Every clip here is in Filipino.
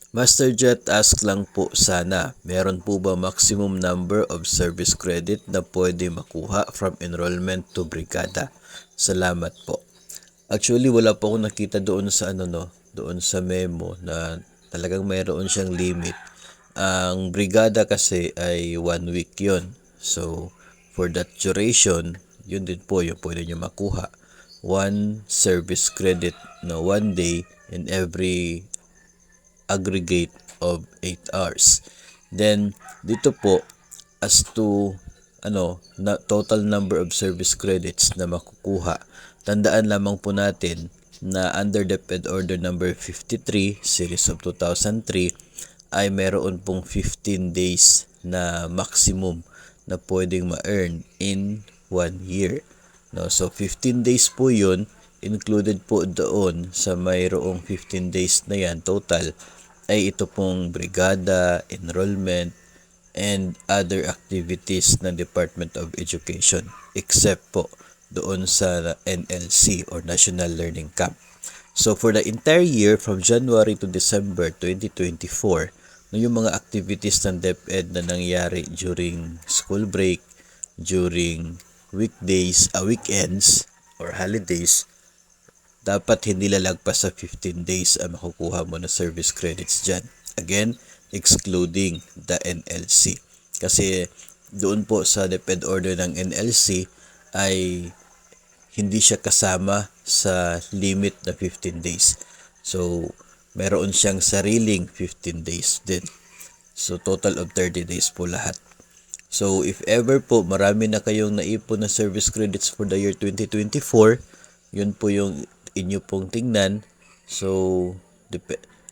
Master Jet ask lang po sana, meron po ba maximum number of service credit na pwede makuha from enrollment to brigada? Salamat po. Actually, wala po akong nakita doon sa doon sa memo na talagang mayroon siyang limit. Ang brigada kasi ay 1 week yon. So, for that duration, yun din po yung pwede nyo makuha. One service credit na 1 day in every aggregate of 8 hours. Then, dito po, as to total number of service credits na makukuha, tandaan lamang po natin na under DepEd Order number 53 series of 2003 ay meron pong 15 days na maximum na pwedeng ma-earn in 1 year. No, so 15 days po 'yun, included po doon sa mayroong 15 days na yan total ay ito pong brigada, enrollment, and other activities ng Department of Education except po doon sa NLC or National Learning Camp. So for the entire year from January to December 2024, yung mga activities ng DepEd na nangyari during school break, during weekends or holidays, dapat hindi lalagpas sa 15 days ang makukuha mo na service credits dyan. Again, excluding the NLC. Kasi doon po sa DepEd order ng NLC ay hindi siya kasama sa limit na 15 days. So, meron siyang sariling 15 days din. So, total of 30 days po lahat. So, if ever po marami na kayong naipon na service credits for the year 2024, yun po yung inyo pong tingnan. So,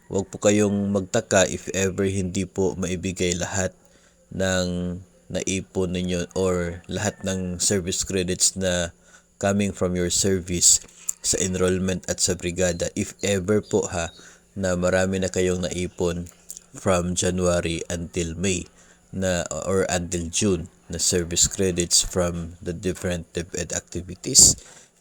wag po kayong magtaka if ever hindi po maibigay lahat ng naipon ninyo or lahat ng service credits na coming from your service sa enrollment at sa brigada. If ever po na marami na kayong naipon from January until May na or until June na service credits from the different DepEd activities.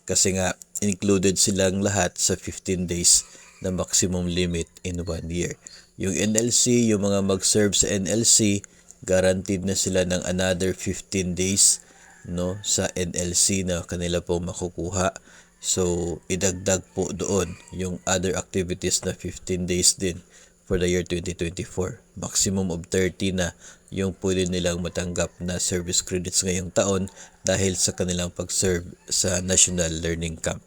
Kasi nga, included silang lahat sa 15 days na maximum limit in 1 year. Yung NLC, yung mga mag-serve sa NLC, guaranteed na sila ng another 15 days sa NLC na kanila po makukuha. So, idagdag po doon yung other activities na 15 days din for the year 2024. Maximum of 30 na yung pwede nilang matanggap na service credits ngayong taon dahil sa kanilang pag-serve sa National Learning Camp.